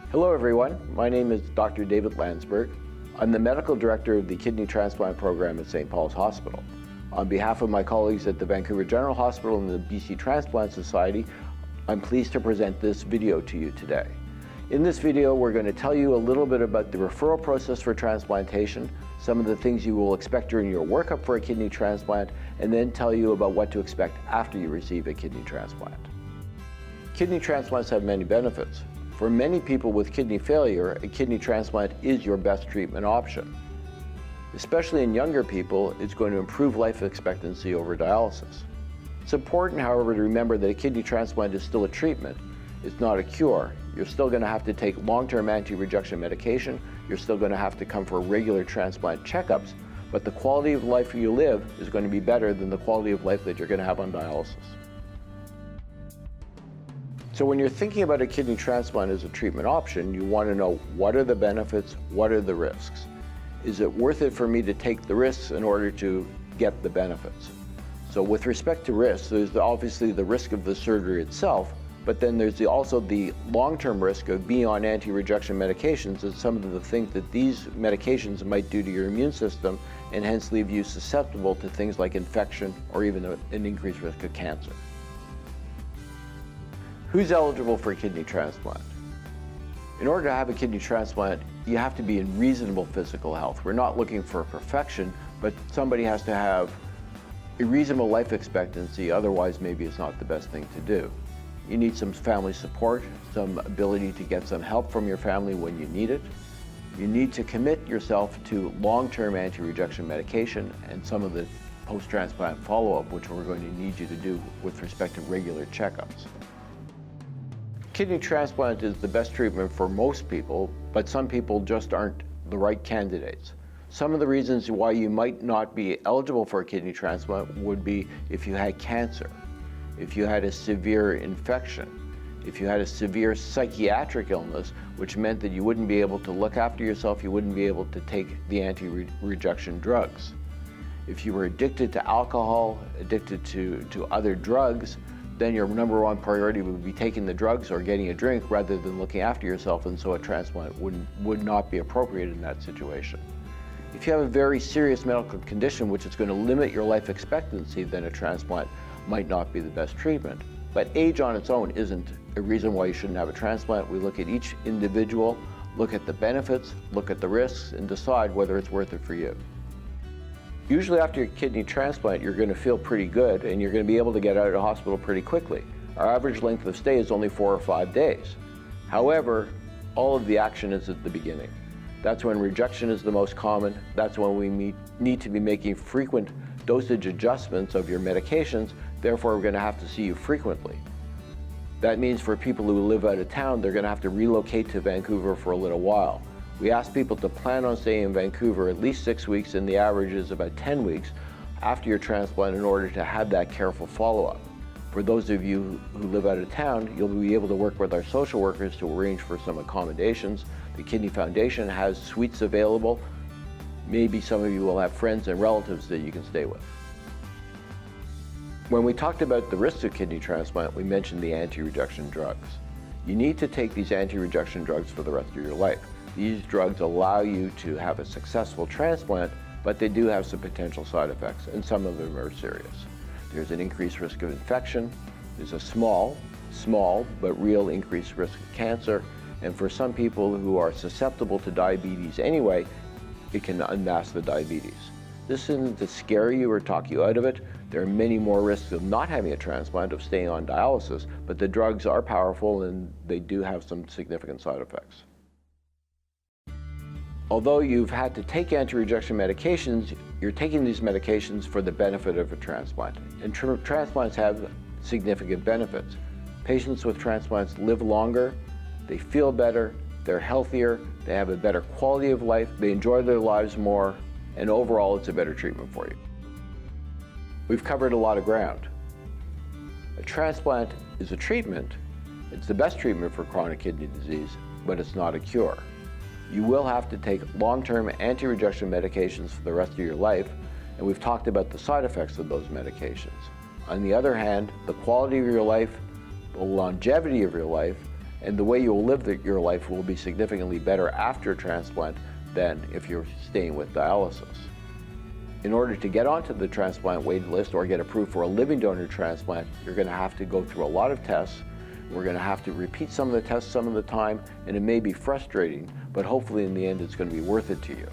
Hello everyone, my name is Dr. David Landsberg. I'm the Medical Director of the Kidney Transplant Program at St. Paul's Hospital. On behalf of my colleagues at the Vancouver General Hospital and the BC Transplant Society, I'm pleased to present this video to you today. In this video, we're going to tell you a little bit about the referral process for transplantation, some of the things you will expect during your workup for a kidney transplant, and then tell you about what to expect after you receive a kidney transplant. Kidney transplants have many benefits. For many people with kidney failure, a kidney transplant is your best treatment option. Especially in younger people, it's going to improve life expectancy over dialysis. It's important, however, to remember that a kidney transplant is still a treatment. It's not a cure. You're still going to have to take long-term anti-rejection medication. You're still going to have to come for regular transplant checkups, but the quality of life you live is going to be better than the quality of life that you're going to have on dialysis. So when you're thinking about a kidney transplant as a treatment option, you want to know what are the benefits, what are the risks? Is it worth it for me to take the risks in order to get the benefits? So with respect to risks, there's obviously the risk of the surgery itself, but then there's also the long-term risk of being on anti-rejection medications and some of the things that these medications might do to your immune system and hence leave you susceptible to things like infection or even an increased risk of cancer. Who's eligible for a kidney transplant? In order to have a kidney transplant, you have to be in reasonable physical health. We're not looking for perfection, but somebody has to have a reasonable life expectancy, otherwise maybe it's not the best thing to do. You need some family support, some ability to get some help from your family when you need it. You need to commit yourself to long-term anti-rejection medication and some of the post-transplant follow-up, which we're going to need you to do with respect to regular checkups. Kidney transplant is the best treatment for most people, but some people just aren't the right candidates. Some of the reasons why you might not be eligible for a kidney transplant would be if you had cancer, if you had a severe infection, if you had a severe psychiatric illness, which meant that you wouldn't be able to look after yourself, you wouldn't be able to take the anti-rejection drugs. If you were addicted to alcohol, addicted to other drugs, then your number one priority would be taking the drugs or getting a drink rather than looking after yourself, and so a transplant would not be appropriate in that situation. If you have a very serious medical condition which is going to limit your life expectancy, then a transplant might not be the best treatment. But age on its own isn't a reason why you shouldn't have a transplant. We look at each individual, look at the benefits, look at the risks, and decide whether it's worth it for you. Usually after your kidney transplant, you're going to feel pretty good and you're going to be able to get out of the hospital pretty quickly. Our average length of stay is only 4 or 5 days. However, all of the action is at the beginning. That's when rejection is the most common. That's when we need to be making frequent dosage adjustments of your medications. Therefore, we're going to have to see you frequently. That means for people who live out of town, they're going to have to relocate to Vancouver for a little while. We ask people to plan on staying in Vancouver at least 6 weeks, and the average is about 10 weeks after your transplant in order to have that careful follow-up. For those of you who live out of town, you'll be able to work with our social workers to arrange for some accommodations. The Kidney Foundation has suites available. Maybe some of you will have friends and relatives that you can stay with. When we talked about the risks of kidney transplant, we mentioned the anti-rejection drugs. You need to take these anti-rejection drugs for the rest of your life. These drugs allow you to have a successful transplant, but they do have some potential side effects, and some of them are serious. There's an increased risk of infection. There's a small, but real increased risk of cancer. And for some people who are susceptible to diabetes anyway, it can unmask the diabetes. This isn't to scare you or talk you out of it. There are many more risks of not having a transplant, of staying on dialysis, but the drugs are powerful and they do have some significant side effects. Although you've had to take anti-rejection medications, you're taking these medications for the benefit of a transplant. And transplants have significant benefits. Patients with transplants live longer, they feel better, they're healthier, they have a better quality of life, they enjoy their lives more, and overall it's a better treatment for you. We've covered a lot of ground. A transplant is a treatment. It's the best treatment for chronic kidney disease, but it's not a cure. You will have to take long-term anti-rejection medications for the rest of your life, and we've talked about the side effects of those medications. On the other hand, the quality of your life, the longevity of your life, And the way you'll live your life will be significantly better after transplant than if you're staying with dialysis. In order to get onto the transplant waiting list or get approved for a living donor transplant, you're going to have to go through a lot of tests. We're going to have to repeat some of the tests some of the time, and it may be frustrating, but hopefully in the end it's going to be worth it to you.